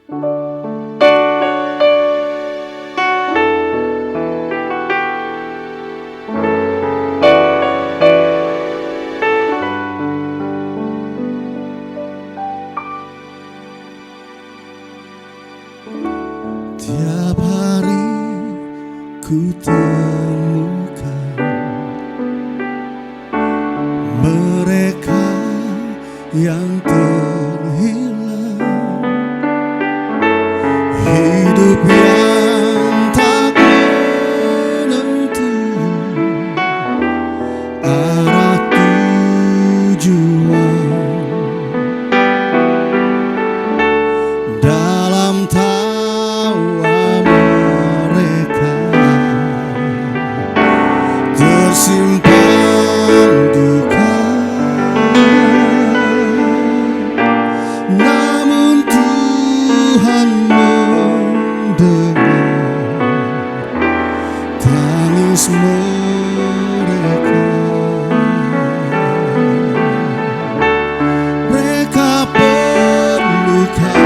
Tiap hari ku temukan mereka yang terhilang, hidup yang tak menentu, arah tujuan dalam tawa mereka tersimpan duka, namun Tuhan mendengar tangis mereka. Mereka perlukan,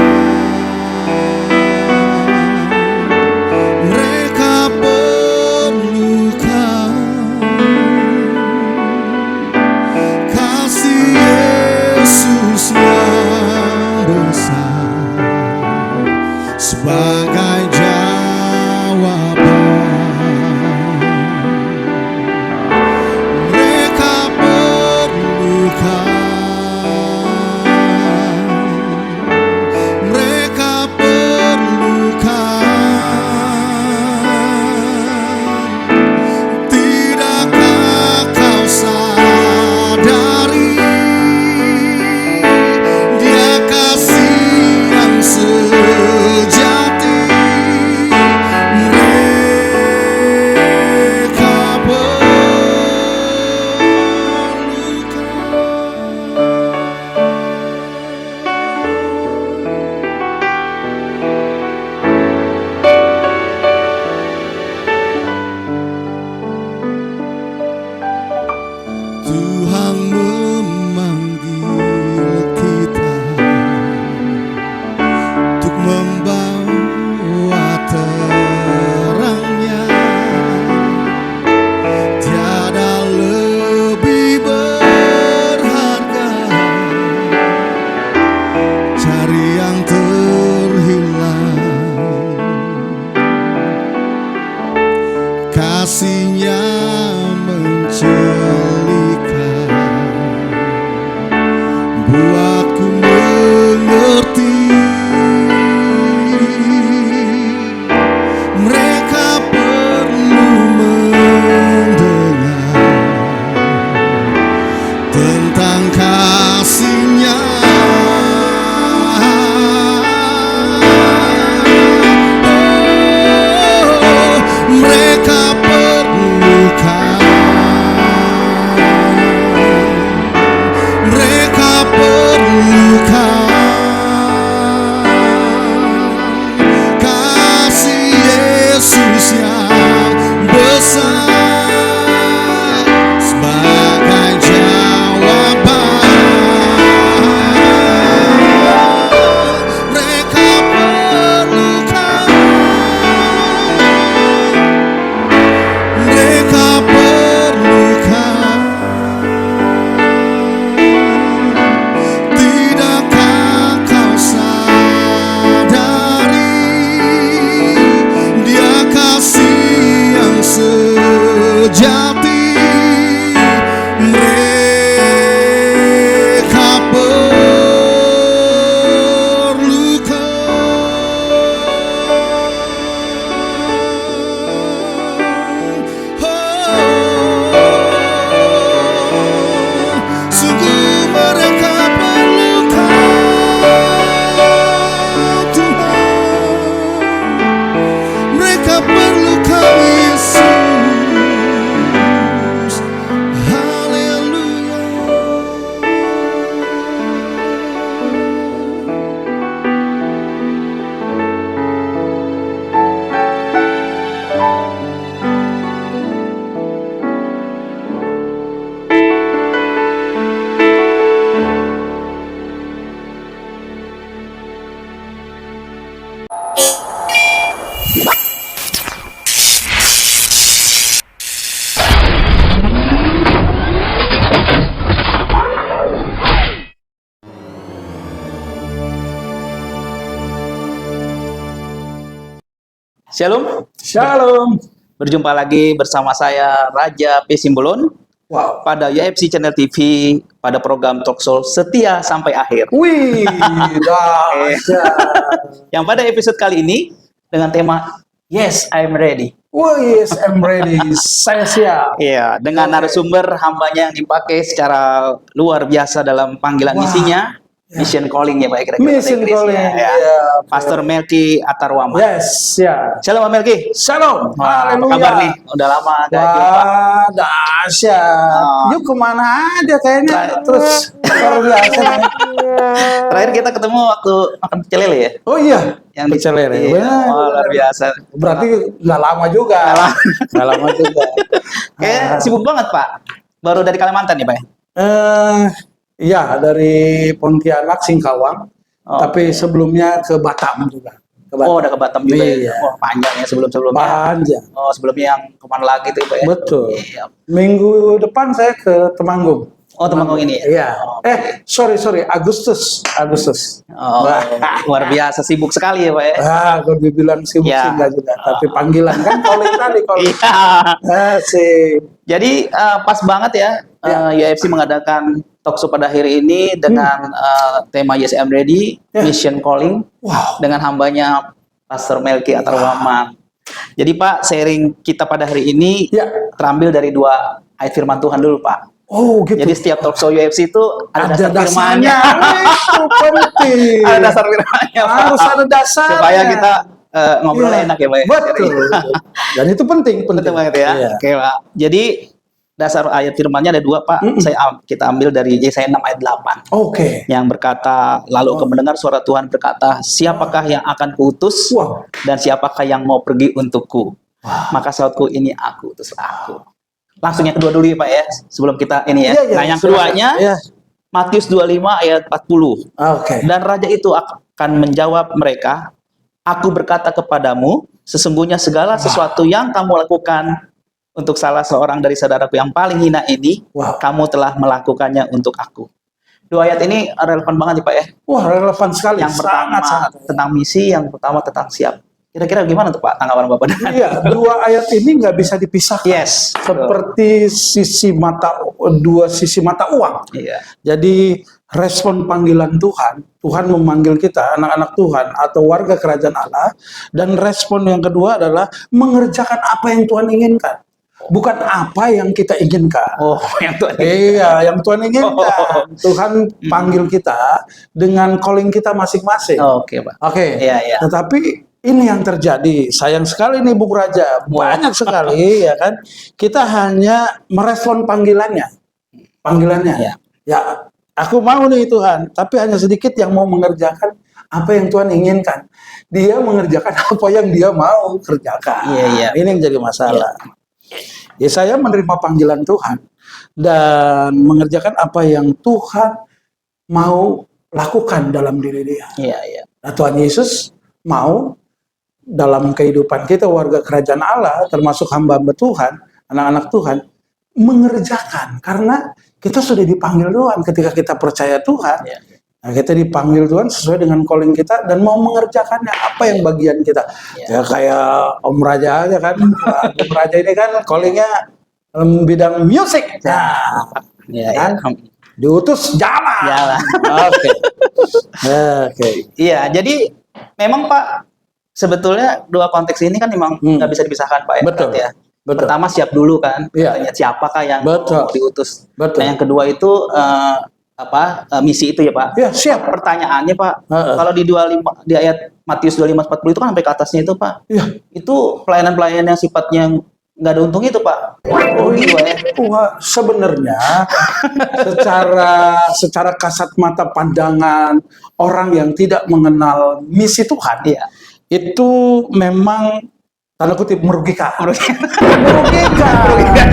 mereka perlukan kasih Yesus yang besar sebagai jawaban. Mereka perlukan, mereka perlukan. Tidakkah kau sadari Dia kasih yang sejati, Shalom, Shalom. berjumpa lagi bersama saya Raja P. Simbolon Wow. pada UFC Channel TV pada program Talkshow Setia Sampai Akhir. Wih, dahsyat. Yang pada episode kali ini dengan tema Yes, I'm Ready. Oh yes, I'm ready. Saya siap. Iya, dengan narasumber hambanya yang dipakai secara luar biasa dalam panggilan Wah. misinya, mission calling ya Pak kira-kira. Mission bahasa Inggrisnya, calling. ya. Ya. Pastor Melki Atarwama. Yes, ya. Shalom Pak Melki. Shalom. Wah, apa Haleluya. kabar nih? Udah lama gak jumpa. Wah, dahsyat. Oh. Yuk kemana aja kayaknya. Terus luar biasa. Terakhir kita ketemu waktu makan pecel lele ya. Oh iya. Yang di Pecel lele. Iya, Benar, oh, luar benar. biasa. Berarti nggak lama juga. Nggak lama juga. Kayak sibuk banget Pak. Baru dari Kalimantan ya Pak. Iya, dari Pontianak, Singkawang. Oh. Tapi sebelumnya ke Batam juga. Ke Oh, udah ke Batam juga Iya. ya. Oh, panjang ya sebelum-sebelumnya. Panjang. Oh, sebelumnya yang kemana lagi tuh Pak ya? Betul. Iya. Minggu depan saya ke Temanggung. Oh, Temanggung ini ya? Iya. Oh, Sorry, Agustus. Oh, luar biasa sibuk sekali ya Pak ya. Kalau dibilang sibuk Ya. sih enggak juga, tapi panggilan kan calling tadi calling. Iya. Asik. Jadi pas banget ya, UFC mengadakan talkshow pada hari ini dengan tema Yes I'm Ready, Ya. Mission Calling Wow. dengan hambanya Pastor Melki Atarwama. Jadi Pak, sharing kita pada hari ini Ya. terambil dari dua ayat firman Tuhan dulu Pak. Oh, gitu. Jadi setiap talkshow UFC itu ada dasar firmannya. Itu penting. Ada dasar firmannya Pak. Harus ada dasarnya. Supaya kita ngobrol Iya. enak ya Pak. Betul. Dan itu penting. Betul banget ya. Iya. Oke Pak. Jadi dasar ayat firmannya ada dua Pak. Kita ambil dari Yesaya 6 ayat 8. Oke. Yang berkata, lalu aku mendengar suara Tuhan berkata, siapakah yang akan kuutus Wow. dan siapakah yang mau pergi untukku? Maka sautku, ini aku, utuslah aku. Langsung yang kedua dulu ya Pak ya, sebelum kita ini ya. Iya, iya, Nah yang silakan. keduanya, Iya. Matius 25 ayat 40. Oke. Dan raja itu akan menjawab mereka, aku berkata kepadamu, sesungguhnya segala sesuatu yang kamu lakukan untuk salah seorang dari saudaraku yang paling hina ini, Wow. kamu telah melakukannya untuk aku. Dua ayat ini relevan banget nih Pak ya. Wah, relevan sekali. Yang pertama sangat. tentang misi, yang pertama tentang siap. Kira-kira gimana tuh Pak tanggapan Bapak? Iya, dua ayat ini nggak bisa dipisahkan. Yes. Seperti dua sisi mata uang. Iya. Jadi respon panggilan Tuhan, Tuhan memanggil kita anak-anak Tuhan atau warga kerajaan Allah, dan respon yang kedua adalah mengerjakan apa yang Tuhan inginkan, bukan apa yang kita inginkan. Oh, yang Tuhan. Iya, yang Tuhan inginkan. Tuhan panggil kita dengan calling kita masing-masing. Oke Pak. Oke. Iya, iya. Tetapi ini yang terjadi. Sayang sekali nih Bung Raja, banyak sekali ya kan. Kita hanya merespon panggilannya. Iya. Ya, aku mau nih Tuhan, tapi hanya sedikit yang mau mengerjakan apa yang Tuhan inginkan. Dia mengerjakan apa yang dia mau kerjakan. Iya, iya. Ini yang jadi masalah. Ya, saya menerima panggilan Tuhan dan mengerjakan apa yang Tuhan mau lakukan dalam diri dia. Iya, iya. Nah, Tuhan Yesus mau dalam kehidupan kita warga kerajaan Allah, termasuk hamba-hamba Tuhan, anak-anak Tuhan, mengerjakan karena kita sudah dipanggil Tuhan. Ketika kita percaya Tuhan, Iya. nah kita dipanggil Tuhan sesuai dengan calling kita dan mau mengerjakannya apa yang bagian kita. Iya. Ya kayak Om Raja aja kan, Om Raja ini kan callingnya dalam bidang musik. Nah, Iya, kan? iya. Diutus jalan. Jalan. Oke. Oke. Iya, jadi memang Pak sebetulnya dua konteks ini kan memang nggak bisa dipisahkan Pak ya. Betul. Ya. Betul. Pertama siap dulu kan, Iya. katanya siapakah yang Betul. mau diutus. Betul. Nah yang kedua itu misi itu ya Pak. Ya, siap. Pertanyaannya Pak, Heeh. kalau di 25 di ayat Matius 25:40 itu kan sampai ke atasnya itu Pak. Iya. Itu pelayanan-pelayanan yang sifatnya nggak ada untung itu Pak. Rugi Pak ya. Wah, sebenarnya secara kasat mata pandangan orang yang tidak mengenal misi Tuhan, Iya. itu memang tanda kutip merugikan. Merugikan.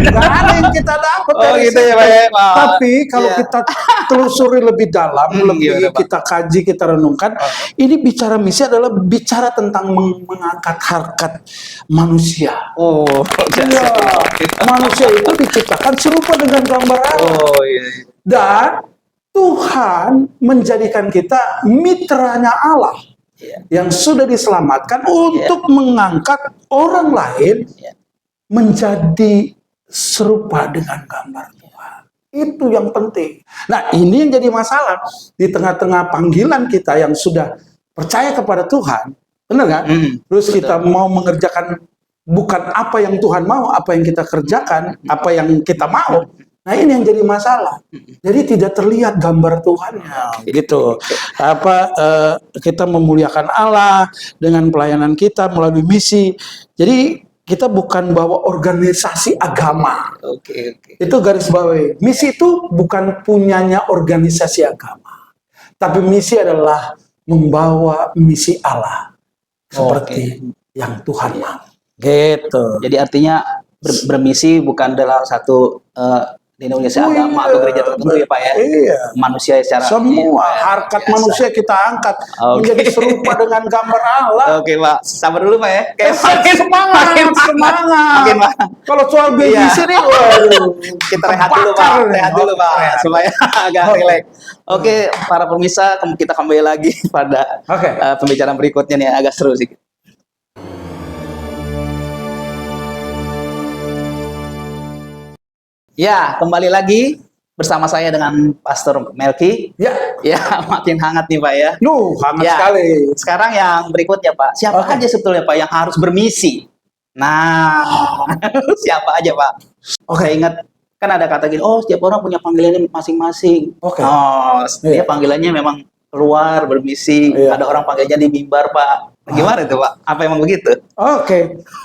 Nggak ada yang kita dapat Oh dari gitu ya situ. Pak ya. Wah. Tapi kalau Iya. kita telusuri lebih dalam, lebih gimana, Pak? kita kaji, kita renungkan, ini bicara misi adalah bicara tentang mengangkat harkat manusia. Oh, Iya, manusia itu diciptakan serupa dengan gambar Allah. Oh iya. Dan Tuhan menjadikan kita mitranya Allah. Iya. yang sudah diselamatkan untuk mengangkat orang lain Iya. menjadi serupa dengan gambar Tuhan. Itu yang penting. Nah, ini yang jadi masalah di tengah-tengah panggilan kita yang sudah percaya kepada Tuhan, benar nggak? Terus kita mau mengerjakan bukan apa yang Tuhan mau, apa yang kita kerjakan, apa yang kita mau. Nah, ini yang jadi masalah. Jadi tidak terlihat gambar Tuhannya, gitu. Kita memuliakan Allah dengan pelayanan kita melalui misi. Jadi kita bukan bawa organisasi agama. Oke. Itu garis bawahi. Misi itu bukan punyanya organisasi agama, tapi misi adalah membawa misi Allah seperti yang Tuhan mau. Gitu. Jadi artinya bermisi bukan dalam satu denominasi agama atau gereja tertentu ya Pak ya. Iya. Manusia secara Semua harkat biasa. manusia kita angkat menjadi serupa dengan gambar Allah. Oke Pak, sabar dulu Pak ya. Makin semangat. Makin Pak. Kalau soal BBC nih, waduh. Kita rehat dulu Pak, rehat dulu Pak, supaya agak rileks. Oke, para pemirsa, kita kembali lagi pada pembicaraan berikutnya nih, agak seru sih. Ya, kembali lagi bersama saya dengan Pastor Melki. Ya, makin hangat nih Pak ya. Hangat Ya, sekali. sekarang yang berikutnya Pak, siapa aja sebetulnya Pak yang harus bermisi? Nah, siapa aja Pak? Saya ingat kan ada kata gini, setiap orang punya panggilannya masing-masing. Dia panggilannya memang keluar bermisi. Ada orang panggilnya di mimbar Pak. Gimana itu Pak? Apa emang begitu?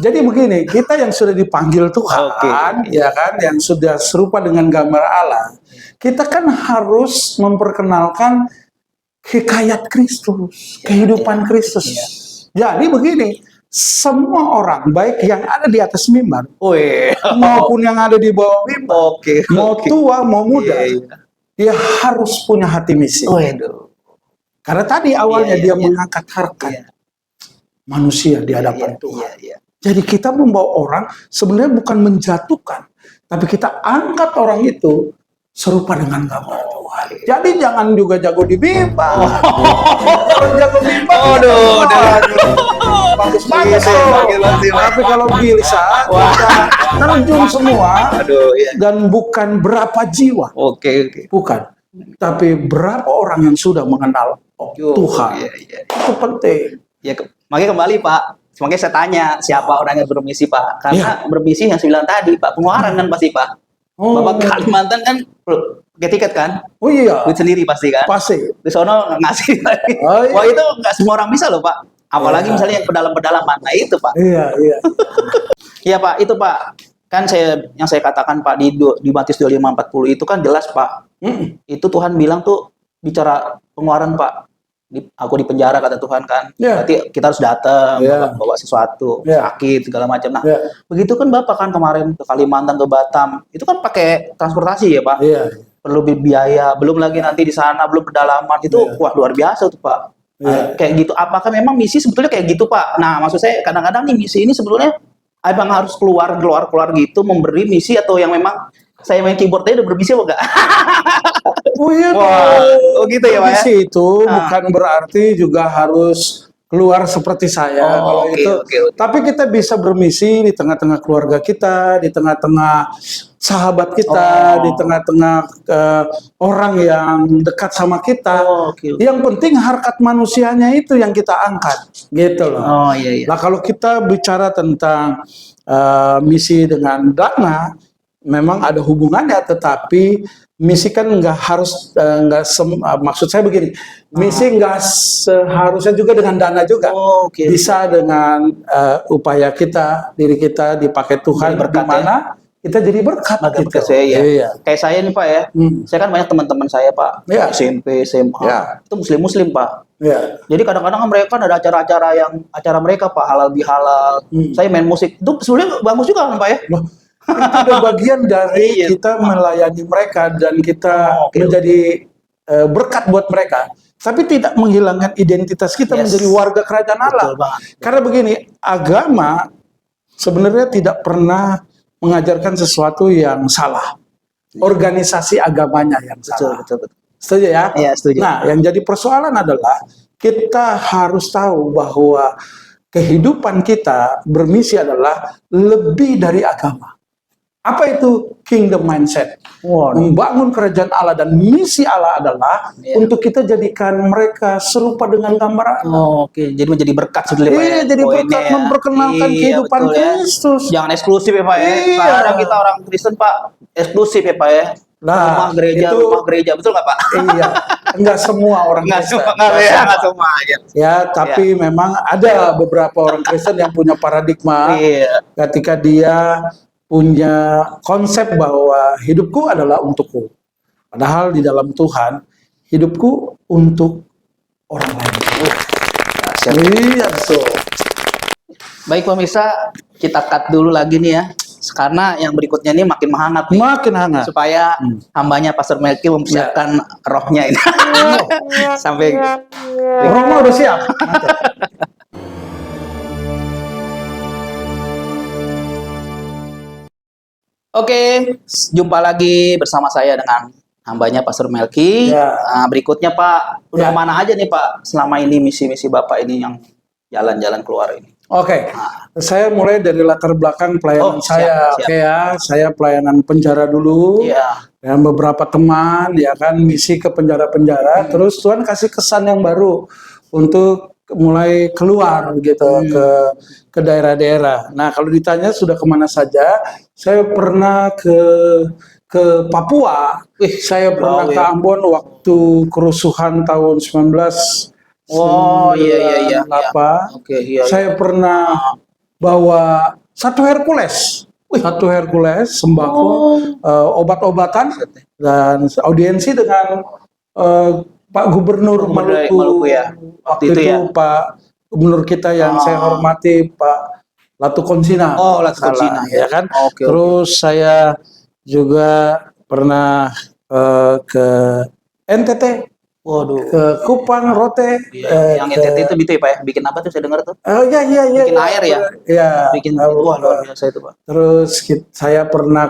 Jadi begini, kita yang sudah dipanggil Tuhan, ya kan, yang sudah serupa dengan gambar Allah, kita kan harus memperkenalkan hikayat Kristus, kehidupan Kristus. Jadi begini, semua orang baik yang ada di atas mimbar, maupun yang ada di bawah mimbar, mau tua mau muda, dia harus punya hati misi. Karena tadi awalnya dia mengangkat harkat manusia di hadapan Tuhan. Jadi kita membawa orang sebenarnya bukan menjatuhkan, tapi kita angkat orang itu serupa dengan gambar Tuhan. Jadi jangan juga jago di mimbar. Kalau jago mimbar, bagus-bagus. Tapi kalau bisa, kita terjun semua, dan bukan berapa jiwa. Bukan. Tapi berapa orang yang sudah mengenal Tuhan. Itu penting. Ya, makanya kembali Pak, makanya saya tanya siapa orang yang bermisi Pak, karena bermisi yang saya bilang tadi Pak, pengeluaran kan pasti Pak. Bapak ke Kalimantan kan pakai tiket kan? Duit sendiri pasti kan? Pasti. Di sono ngasih. Wah itu nggak semua orang bisa loh Pak. Apalagi misalnya yang pedalaman-pedalaman, nah itu Pak. Iya Pak, itu Pak. Kan yang saya katakan Pak di Matius 25:40 itu kan jelas Pak. Itu Tuhan bilang tuh bicara pengeluaran Pak. Aku di penjara kata Tuhan kan, berarti kita harus datang bawa sesuatu, sakit segala macam. Nah, begitu kan Bapak kan kemarin ke Kalimantan, ke Batam, itu kan pakai transportasi ya Pak, perlu biaya, belum lagi nanti di sana belum pedalaman itu, wah luar biasa tuh Pak. Kayak gitu. Apakah memang misi sebetulnya kayak gitu Pak? Nah, maksud saya kadang-kadang nih misi ini sebetulnya abang harus keluar gitu memberi misi, atau yang memang saya main keyboardnya udah bermisi apa enggak? Gitu ya Pak ya? Misi itu bukan berarti juga harus keluar seperti saya kalau itu. Tapi kita bisa bermisi di tengah-tengah keluarga kita, di tengah-tengah sahabat kita, di tengah-tengah orang yang dekat sama kita. Yang penting harkat manusianya itu yang kita angkat, gitu loh. Nah, kalau kita bicara tentang misi dengan dana, memang ada hubungannya, tetapi misi kan nggak harus maksud saya begini, misi nggak seharusnya juga dengan dana juga, bisa dengan upaya kita, diri kita dipakai Tuhan, bagaimana kita jadi berkat. Kayak saya nih Pak ya, saya kan banyak teman-teman saya Pak, SMP, SMA, itu muslim Pak. Jadi kadang-kadang mereka kan ada acara mereka Pak, halal bihalal, saya main musik, itu sebenarnya bagus juga kan Pak ya. Itu ada bagian dari kita melayani mereka dan kita menjadi berkat buat mereka, tapi tidak menghilangkan identitas kita menjadi warga kerajaan Allah. Karena begini, agama sebenarnya tidak pernah mengajarkan sesuatu yang salah. Organisasi agamanya yang salah. Setuju ya? Setuju. Nah, yang jadi persoalan adalah kita harus tahu bahwa kehidupan kita bermisi adalah lebih dari agama. Apa itu kingdom mindset? Membangun kerajaan Allah, dan misi Allah adalah untuk kita jadikan mereka serupa dengan gambar Allah. Oke, jadi menjadi berkat sebetulnya Pak. Iya, jadi berkat memperkenalkan kehidupan betul, ya. Kristus. Jangan eksklusif ya Pak ya. Iya. Kadang kita orang Kristen Pak eksklusif ya Pak ya. Nah, rumah gereja, betul nggak Pak? Iya, enggak semua orang Kristen. Nggak semua aja. Ya, tapi memang ada beberapa orang Kristen yang punya paradigma ketika dia punya konsep bahwa hidupku adalah untukku. Padahal di dalam Tuhan, hidupku untuk orang lain. Iya, so. Baik pemirsa, kita cut dulu lagi nih ya. Karena yang berikutnya ini makin menghangat nih. Makin hangat. Supaya hambanya Pastor Melki mempersiapkan rohnya ini. Sampai rohnya udah siap. Oke, jumpa lagi bersama saya dengan hambanya Pastor Melki. Nah, berikutnya Pak, udah mana aja nih Pak selama ini misi-misi Bapak ini yang jalan-jalan keluar ini? Oke, saya mulai dari latar belakang pelayanan saya. Oke ya, saya pelayanan penjara dulu. Dan beberapa teman, ya kan, misi ke penjara-penjara. Terus Tuhan kasih kesan yang baru untuk mulai keluar gitu ke daerah-daerah. Nah, kalau ditanya sudah kemana saja, saya pernah ke Papua. Saya pernah ke Ambon waktu kerusuhan tahun 1998. Saya pernah bawa satu Hercules, sembako, obat-obatan, dan audiensi dengan Pak Gubernur Maluku ya. Waktu itu ya. Pak Gubernur kita yang saya hormati, Pak Latukonsina. Latukonsina ya kan. Terus saya juga pernah ke NTT. Ke Kupang, Rote. Yang NTT itu gitu ya Pak ya? Bikin apa tuh saya dengar tuh? Iya. Bikin air ya? Iya. Bikin luar biasa itu Pak. Terus saya pernah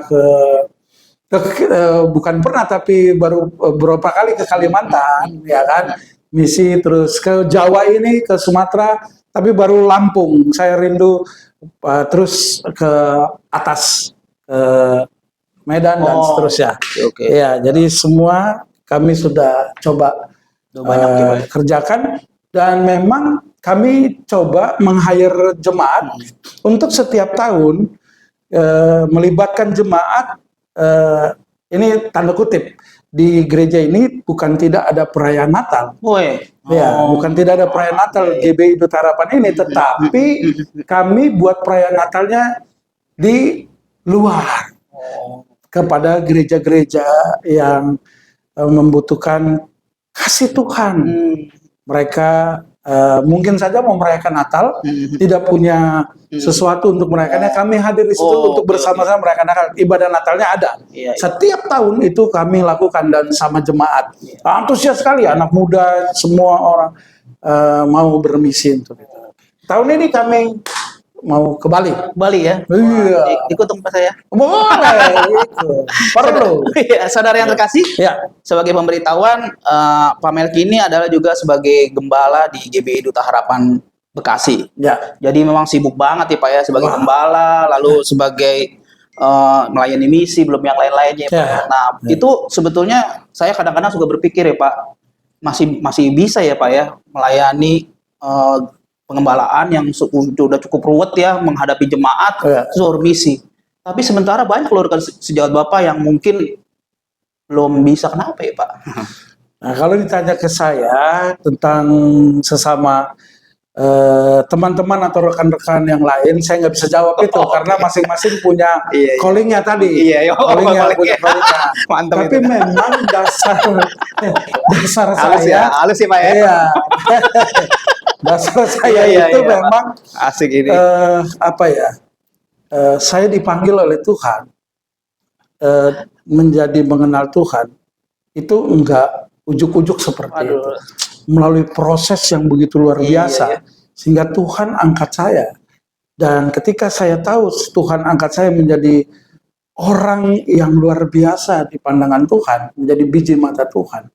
bukan pernah tapi baru beberapa kali ke Kalimantan, ya kan? Misi, terus ke Jawa ini, ke Sumatera, tapi baru Lampung. Saya rindu terus ke atas, ke Medan dan seterusnya. Ya, jadi semua kami sudah coba kerjakan, dan memang kami coba meng-hire jemaat untuk setiap tahun melibatkan jemaat. Ini tanda kutip, di gereja ini bukan tidak ada perayaan Natal. Bukan tidak ada perayaan Natal GBI Duta Harapan ini, tetapi kami buat perayaan Natalnya di luar kepada gereja-gereja yang membutuhkan kasih Tuhan. Mereka mungkin saja mau merayakan Natal, tidak punya sesuatu untuk merayakannya. Kami hadir di situ untuk bersama-sama merayakan Natal. Ibadah Natalnya ada. Setiap tahun itu kami lakukan, dan sama jemaat. Antusias sekali, anak muda, semua orang mau bermisi untuk itu. Tahun ini kami mau ke Bali. Bali ya? Iya. Ikut dong Pak saya. Boleh. Perlu. Saudara yang terkasih, sebagai pemberitahuan, Pak Melki ini adalah juga sebagai gembala di GBI Duta Harapan Bekasi. Jadi memang sibuk banget ya Pak ya, sebagai gembala, lalu sebagai melayani misi, belum yang lain-lainnya Pak. Nah, itu sebetulnya saya kadang-kadang juga berpikir ya Pak, masih bisa ya Pak ya melayani pengembalaan yang sudah cukup ruwet ya, menghadapi jemaat, suruh misi. Tapi sementara banyak keluarga sejawat Bapak yang mungkin belum bisa. Kenapa ya Pak? Nah, kalau ditanya ke saya tentang sesama teman-teman atau rekan-rekan yang lain, saya nggak bisa jawab itu karena masing-masing punya callingnya tadi. Callingnya. Mantap. Tapi memang dasar saya, halus ya Pak ya. Dasar saya itu memang asik ini. Saya dipanggil oleh Tuhan menjadi mengenal Tuhan itu enggak ujuk-ujuk seperti itu. Melalui proses yang begitu luar biasa sehingga Tuhan angkat saya. Dan ketika saya tahu Tuhan angkat saya menjadi orang yang luar biasa di pandangan Tuhan, menjadi biji mata Tuhan,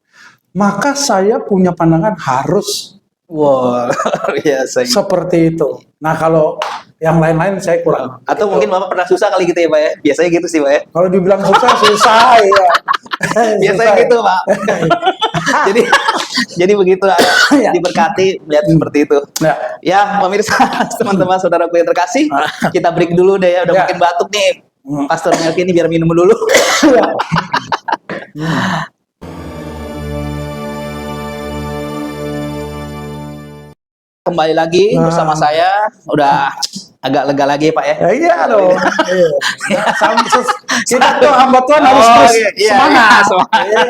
maka saya punya pandangan harus Wah, luar biasa. Seperti itu. Nah, kalau yang lain-lain saya kurang. Atau mungkin Bapak pernah susah kali gitu ya, Pak ya? Biasanya gitu sih, Pak ya? Kalau dibilang susah ya. Biasanya gitu, Pak. jadi jadi begitu Ya. diberkati melihat seperti itu. Ya. Ya, pemirsa, teman-teman, saudaraku yang terkasih, kita break dulu deh ya. Udah Ya. makin batuk nih. Pastor Melki ini biar minum dulu. Kembali lagi bersama saya. Udah agak lega lagi, Pak ya. Ya, iya dong. Kita tuh hamba Tuhan harus terus semangat. Semangat.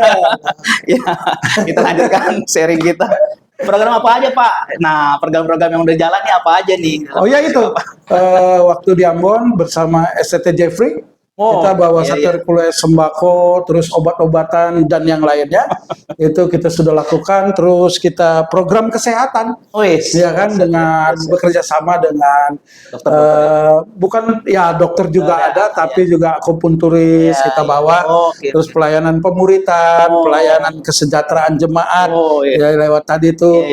Ya, kita lanjutkan sharing kita. Program apa aja, Pak? Nah, program-program yang udah jalan nih apa aja nih? Oh ya itu, waktu di Ambon bersama STT Jeffrey, kita bawa iya, satu Hercules sembako, terus obat-obatan dan yang lainnya, itu kita sudah lakukan. Terus kita program kesehatan, ya kan, dengan bekerja sama dengan bukan ya dokter juga ada, tapi juga akupunturis kita bawa. Terus pelayanan pemuritan, pelayanan kesejahteraan jemaat, ya lewat tadi itu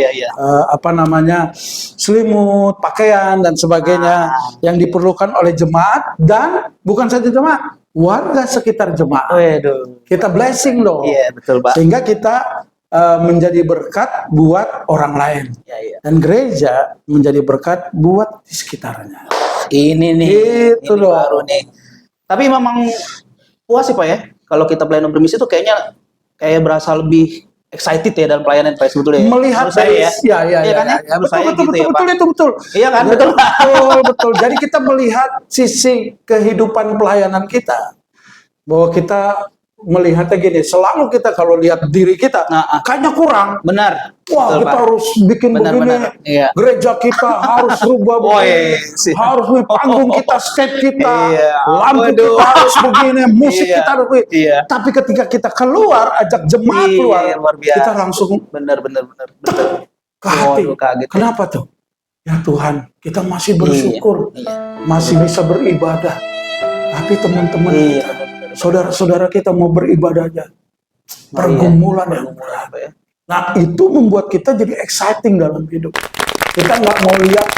apa namanya, selimut, pakaian dan sebagainya yang diperlukan oleh jemaat, dan bukan saja jemaat, warga sekitar jemaat. Kita blessing loh. Iya, betul, Pak. Sehingga kita menjadi berkat buat orang lain. Dan gereja menjadi berkat buat di sekitarnya. Ini nih. Itu ini loh. baru nih. Tapi memang puas sih, Pak ya. Kalau kita pelayanan bermisi itu kayaknya kayak berasa lebih excited ya dalam pelayanan Pak sebetulnya. Melihat saya ya. Iya kan? Betul. Iya kan? Betul. Betul. Jadi kita melihat sisi kehidupan pelayanan kita, bahwa kita melihatnya gini, selalu kita kalau lihat diri kita, kayaknya kurang. Benar. Wah, betul, kita Pak. harus bikin begini. Iya. Gereja kita harus rubah begini. Harus nih, panggung kita, stage kita, lampu kita harus begini, musik kita harus begini. Tapi ketika kita keluar, ajak jemaat keluar, kita langsung benar. ke hati. Kenapa tuh? Ya Tuhan, kita masih bersyukur, masih bisa beribadah. Tapi teman-teman kita, saudara-saudara kita mau beribadah aja, pergumulan yang berat. Nah, itu membuat kita jadi exciting dalam hidup. Kita nggak mau lihat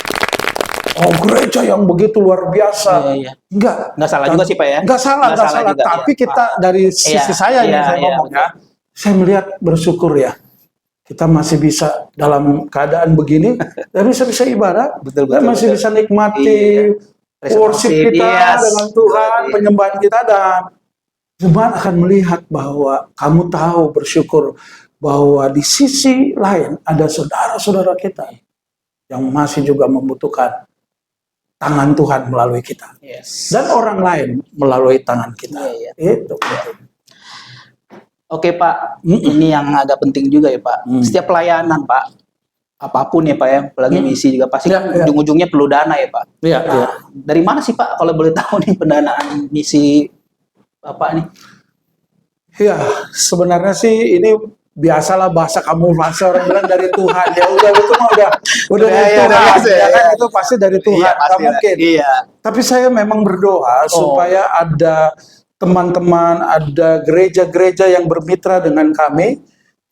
gereja yang begitu luar biasa. Nggak salah juga sih, Pak ya. Nggak salah. Juga, tapi kita dari sisi saya nih, saya ngomongnya, saya melihat bersyukur ya. Kita masih bisa dalam keadaan begini, dan bisa ibadah, dan masih bisa nikmati worship kita dengan Tuhan, penyembahan kita, dan jemaat akan melihat bahwa kamu tahu bersyukur bahwa di sisi lain ada saudara-saudara kita yang masih juga membutuhkan tangan Tuhan melalui kita, dan orang lain melalui tangan kita. Itu. Oke, Pak, ini yang agak penting juga ya, Pak. Setiap pelayanan, Pak, apapun ya, Pak ya, apalagi misi juga pasti ujung-ujungnya perlu dana ya, Pak. Dari mana sih, Pak, kalau boleh tahu nih pendanaan misi Bapak nih? Ya, sebenarnya sih ini biasalah bahasa kamuflase, orang bilang dari Tuhan. Ya udah, itu mah udah dari Tuhan. Ya kan, itu pasti dari Tuhan. Nggak mungkin. Tapi saya memang berdoa supaya ada teman-teman, ada gereja-gereja yang bermitra dengan kami,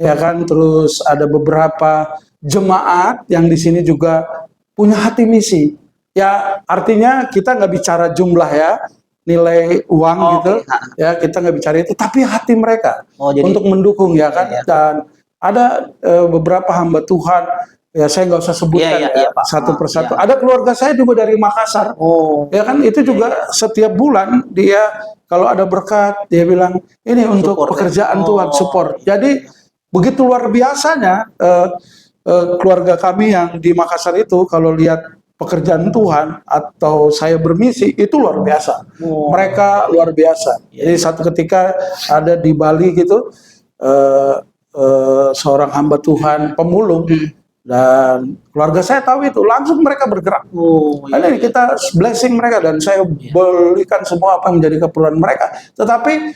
ya kan, terus ada beberapa jemaat yang di sini juga punya hati misi. Ya, artinya kita nggak bicara jumlah ya, nilai uang gitu, ya kita nggak bicara itu, tapi hati mereka untuk mendukung, ya kan. Dan ada beberapa hamba Tuhan, ya saya nggak usah sebutkan satu persatu. Ada keluarga saya juga dari Makassar, ya kan, itu juga setiap bulan dia kalau ada berkat dia bilang ini untuk pekerjaan Tuhan, support. Jadi begitu luar biasanya keluarga kami yang di Makassar itu kalau lihat pekerjaan Tuhan atau saya bermisi itu luar biasa. Mereka luar biasa. Jadi satu ketika ada di Bali gitu, seorang hamba Tuhan pemulung, dan keluarga saya tahu itu, langsung mereka bergerak. Ini kita blessing mereka, dan saya belikan semua apa yang menjadi keperluan mereka. Tetapi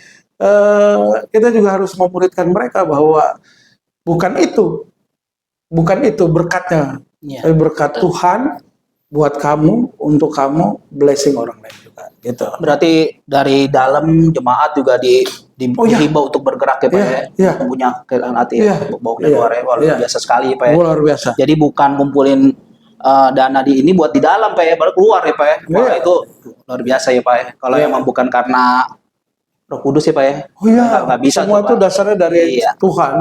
kita juga harus memuridkan mereka bahwa bukan itu berkatnya, tapi berkat Tuhan buat kamu, untuk kamu blessing orang lain juga. Gitu. Berarti dari dalam jemaat juga dihimbau untuk bergerak ya Pak ya. Iya. Punya kerelaan hati Iya. ya. Bawa keluar ya. Wah, luar biasa sekali Pak ya. Luar biasa. Jadi bukan kumpulin dana di ini buat di dalam Pak ya, baru keluar ya Pak ya. Wah, Iya. itu luar biasa ya Pak ya. Kalau Iya. emang bukan karena Roh Kudus ya Pak ya. Oh iya, Nggak bisa semua tuh, itu Pak. dasarnya dari Iya. Tuhan.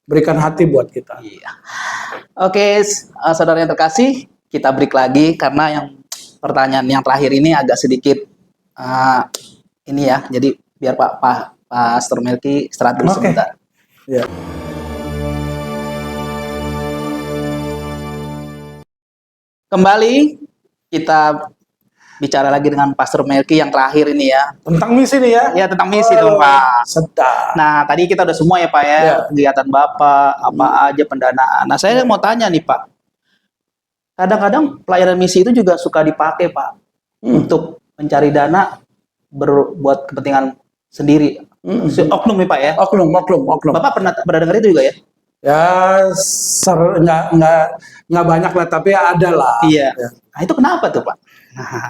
Berikan hati buat kita. Iya. Oke, saudara yang terkasih, kita break lagi karena yang pertanyaan yang terakhir ini agak sedikit ini ya. Jadi biar Pak Pastor Melki istirahat dulu Oke. sebentar. Ya. Kembali kita bicara lagi dengan Pastor Melki yang terakhir ini ya. Tentang misi nih ya. Ya tentang misi dong Pak. Sedap. Nah tadi kita udah semua ya Pak ya, Ya. kegiatan Bapak, apa aja pendanaan. Nah saya mau tanya nih Pak, kadang-kadang pelayanan misi itu juga suka dipakai Pak untuk mencari dana buat kepentingan sendiri. Oknum ya Pak ya. Oknum. Bapak pernah dengar itu juga ya? Ya, nggak banyak lah, tapi ada lah. Iya. Ya. Nah itu kenapa tuh Pak?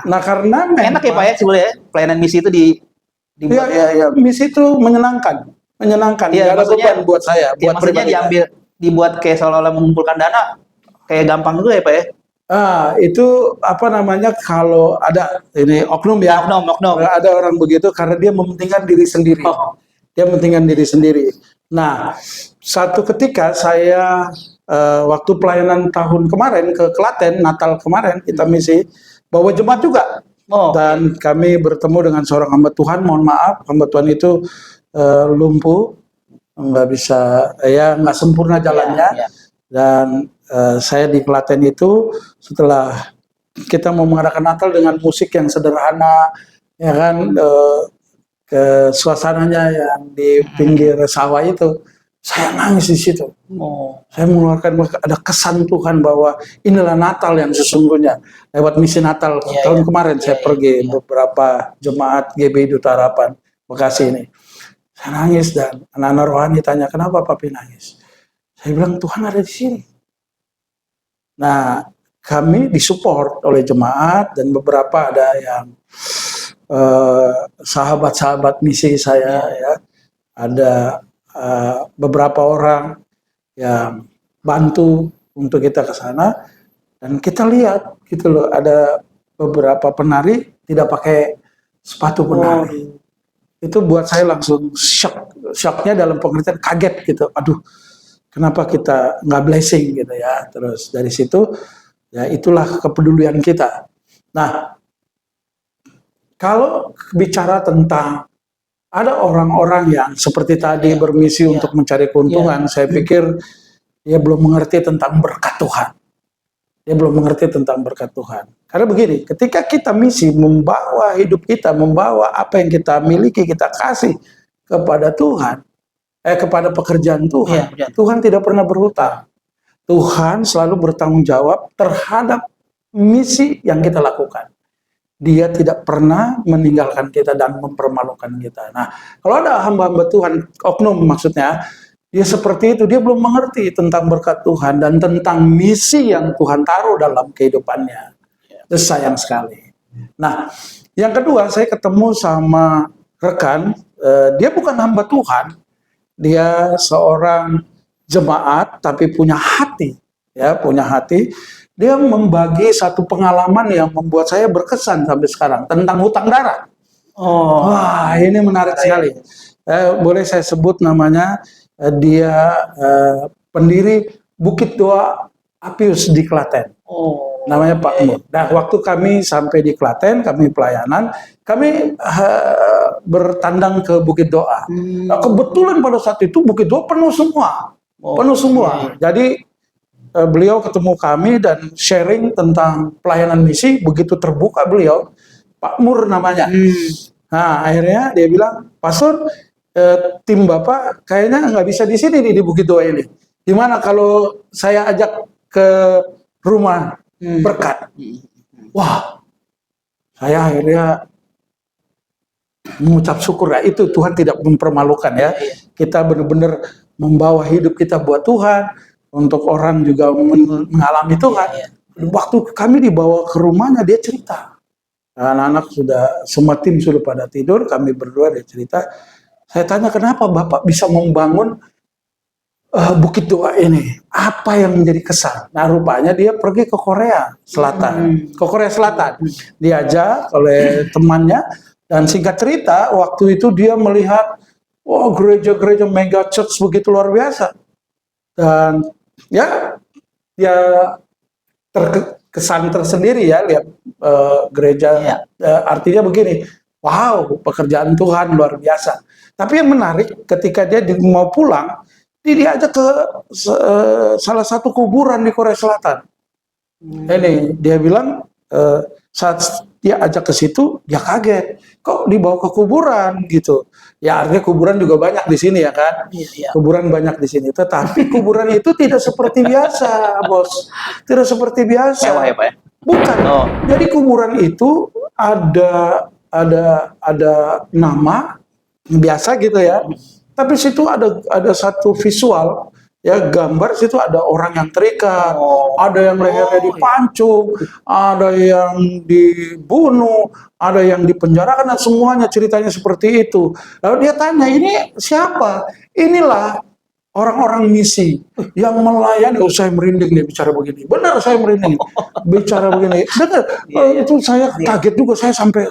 Nah karena Enak ya Pak ya sebenarnya pelayanan misi itu dibuat. Ya, misi itu menyenangkan. Iya, Nggak ada maksudnya- beban buat saya, Ya, buat maksudnya pribadi. dibuat kayak seolah-olah mengumpulkan dana kayak gampang juga ya Pak ya? Itu apa namanya, kalau ada ini oknum ya. Oknum. Ada orang begitu karena dia mementingkan diri sendiri. Oh. Dia mementingkan diri sendiri. Nah, satu ketika saya waktu pelayanan tahun kemarin ke Klaten, Natal kemarin kita misi, bawa jemaat juga. Oh. Dan kami bertemu dengan seorang hamba Tuhan, mohon maaf, hamba Tuhan itu lumpuh, nggak bisa, ya nggak sempurna jalannya. Iya. Dan saya di Klaten itu setelah kita mau mengadakan Natal dengan musik yang sederhana, ya kan, ke suasananya yang di pinggir sawah itu, saya nangis di situ. Oh. Saya mengeluarkan, ada kesan Tuhan bahwa inilah Natal yang sesungguhnya. Lewat misi Natal Iya, tahun iya. kemarin saya Iya, pergi iya. beberapa jemaat GBI Duta Harapan Bekasi ini. Saya nangis dan anak-anak rohani tanya, kenapa Papi nangis? Saya bilang Tuhan ada di sini. Nah, kami disupport oleh jemaat dan beberapa ada yang sahabat-sahabat misi saya ya. Ada beberapa orang yang bantu untuk kita ke sana dan kita lihat gitu loh, ada beberapa penari tidak pakai sepatu penari. Itu buat saya langsung shocknya dalam pengertian kaget gitu. Aduh, kenapa kita nggak blessing gitu ya. Terus dari situ ya itulah kepedulian kita. Nah, kalau bicara tentang ada orang-orang yang seperti tadi bermisi untuk mencari keuntungan, saya pikir dia belum mengerti tentang berkat Tuhan. Dia belum mengerti tentang berkat Tuhan. Karena begini, ketika kita misi membawa hidup kita, membawa apa yang kita miliki, kita kasih kepada Tuhan, kepada pekerjaan Tuhan, Iya. Tuhan tidak pernah berhutang. Tuhan selalu bertanggung jawab terhadap misi yang kita lakukan. Dia tidak pernah meninggalkan kita dan mempermalukan kita. Nah, kalau ada hamba-hamba Tuhan, oknum maksudnya, dia seperti itu, dia belum mengerti tentang berkat Tuhan dan tentang misi yang Tuhan taruh dalam kehidupannya. Itu sayang sekali. Nah, yang kedua, saya ketemu sama rekan, dia bukan hamba Tuhan, dia seorang jemaat tapi punya hati, ya, punya hati. Dia membagi satu pengalaman yang membuat saya berkesan sampai sekarang tentang hutang darah. Oh. Wah, ini menarik sekali. Boleh saya sebut namanya, dia pendiri Bukit Doa Apius di Klaten. Oh. Namanya Pak Mur. Nah, waktu kami sampai di Klaten, kami pelayanan, kami bertandang ke Bukit Doa. Nah, kebetulan pada saat itu Bukit Doa penuh semua. Penuh semua. Jadi beliau ketemu kami dan sharing tentang pelayanan misi, begitu terbuka beliau, Pak Mur namanya. Nah, akhirnya dia bilang, Pastor, tim Bapak kayaknya nggak bisa di sini nih, di Bukit Doa ini. Gimana kalau saya ajak ke rumah berkat? Wah, saya akhirnya mengucap syukur ya, itu Tuhan tidak mempermalukan ya. Kita benar-benar membawa hidup kita buat Tuhan. Untuk orang juga mengalami Tuhan. Waktu kami dibawa ke rumahnya, dia cerita. Anak-anak sudah, semua tim sudah pada tidur, kami berdua dia cerita. Saya tanya, kenapa Bapak bisa membangun Bukit Doa ini? Apa yang menjadi kesan? Nah, rupanya dia pergi ke Korea Selatan. Ke Korea Selatan. Diajak oleh temannya. Dan singkat cerita, waktu itu dia melihat, gereja-gereja mega church begitu luar biasa. Dan ya, dia terkesan tersendiri ya, lihat gereja. Artinya begini, wow, pekerjaan Tuhan luar biasa. Tapi yang menarik, ketika dia mau pulang, dia diajak ke salah satu kuburan di Korea Selatan. Ini dia bilang, saat dia ajak ke situ, dia kaget, kok dibawa ke kuburan gitu. Ya artinya kuburan juga banyak di sini ya kan. Kuburan banyak di sini. Tetapi kuburan itu tidak seperti biasa, bos. Tidak seperti biasa. Mewah ya Pak ya? Bukan. Jadi kuburan itu ada nama biasa gitu ya. Tapi situ ada satu visual, ya, gambar situ ada orang yang terikat, ada yang lehernya dipancung, ada yang dibunuh, ada yang dipenjarakan, dan semuanya ceritanya seperti itu. Lalu dia tanya, ini siapa? Inilah orang-orang misi yang melayani. Saya merinding nih bicara begini. Benar, saya merinding bicara begini. Benar, itu saya kaget juga. Saya sampai,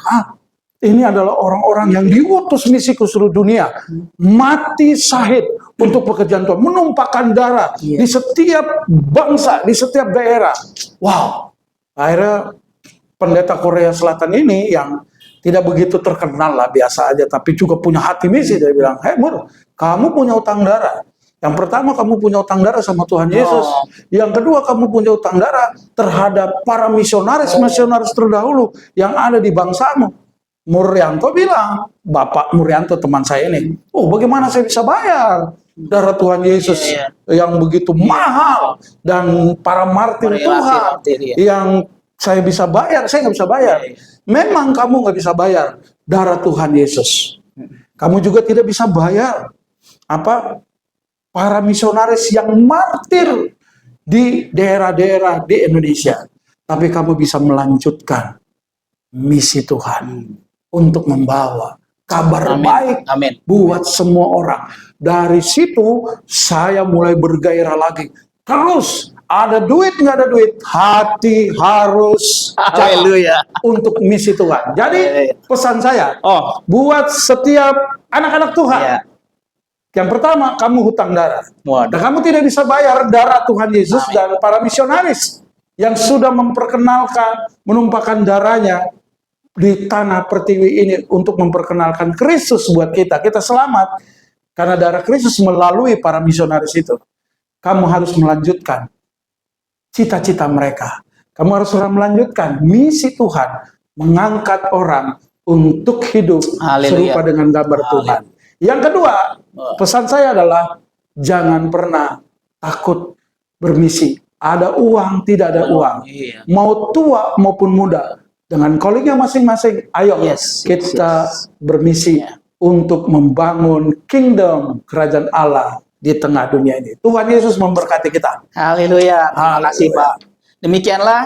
ini adalah orang-orang yang diutus misi ke seluruh dunia, mati syahid untuk pekerjaan Tuhan, menumpahkan darah di setiap bangsa, di setiap daerah. Wow. Akhirnya pendeta Korea Selatan ini yang tidak begitu terkenal lah, biasa aja, tapi juga punya hati misi. Dia bilang, "Hei Mur, kamu punya utang darah. Yang pertama, kamu punya utang darah sama Tuhan Yesus. Yang kedua, kamu punya utang darah terhadap para misionaris terdahulu yang ada di bangsamu." Muryanto bilang, Bapak Muryanto teman saya ini, bagaimana saya bisa bayar darah Tuhan Yesus yang begitu mahal, dan para martir Tuhan yang saya bisa bayar? Saya nggak bisa bayar. Memang kamu nggak bisa bayar darah Tuhan Yesus. Kamu juga tidak bisa bayar para misionaris yang martir di daerah-daerah di Indonesia. Tapi kamu bisa melanjutkan misi Tuhan untuk membawa kabar baik buat semua orang. Dari situ saya mulai bergairah lagi. Terus ada duit nggak ada duit, hati harus jalan untuk misi Tuhan. Jadi pesan saya buat setiap anak-anak Tuhan. Yang pertama, kamu hutang darah. Dan kamu tidak bisa bayar darah Tuhan Yesus dan para misionaris yang sudah memperkenalkan, menumpahkan darahnya di tanah pertiwi ini untuk memperkenalkan Kristus buat kita. Kita selamat karena darah Kristus melalui para misionaris itu. Kamu harus melanjutkan cita-cita mereka. Kamu harus melanjutkan misi Tuhan, mengangkat orang untuk hidup serupa dengan gambar Tuhan. Yang kedua, pesan saya adalah jangan pernah takut bermisi. Ada uang, tidak ada uang. Mau tua maupun muda, dengan callingnya masing-masing, ayo kita bermisi untuk membangun kingdom kerajaan Allah di tengah dunia ini. Tuhan Yesus memberkati kita. Haleluya. Terima kasih Pak. Demikianlah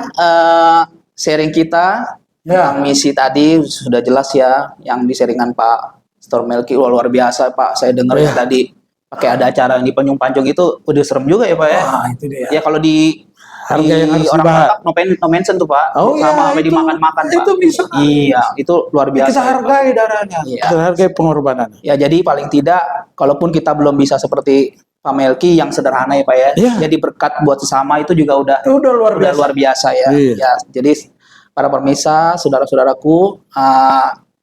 sharing kita tentang misi tadi, sudah jelas ya yang di-sharingan Pak Pastor Melki. Luar biasa Pak. Saya dengar tadi pakai ada acara yang di Panjung itu udah serem juga ya Pak ya. Itu dia. Ya kalau di harga yang harus orang no mention tuh Pak. Sama sampai dimakan-makan Pak. Itu bisa. Iya, itu luar biasa. Kita hargai darahnya. Kita hargai pengorbanannya. Ya, jadi paling tidak kalaupun kita belum bisa seperti Pak Melki yang sederhana ya Pak ya. Jadi berkat buat sesama itu juga udah luar biasa ya. Ya, jadi para pemirsa, saudara-saudaraku,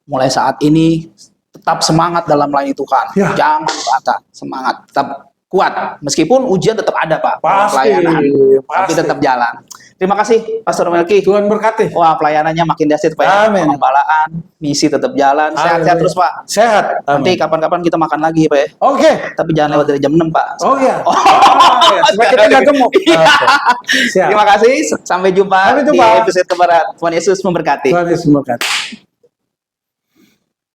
mulai saat ini tetap semangat dalam melayani Tuhan. Jangan patah semangat, tetap kuat, meskipun ujian tetap ada Pak, pelayanan, tapi tetap jalan. Terima kasih Pastor Melki. Tuhan berkati. Wah, pelayanannya makin dahsyat Pak. Pengembalaan, misi tetap jalan. Sehat-sehat terus Pak. Sehat. Nanti kapan-kapan kita makan lagi Pak. Oke. Tapi jangan lewat dari jam 6 Pak. Supaya kita nggak gemuk. Terima kasih. Sampai jumpa di episode keempat. Tuhan Yesus memberkati. Tuhan Yesus memberkati.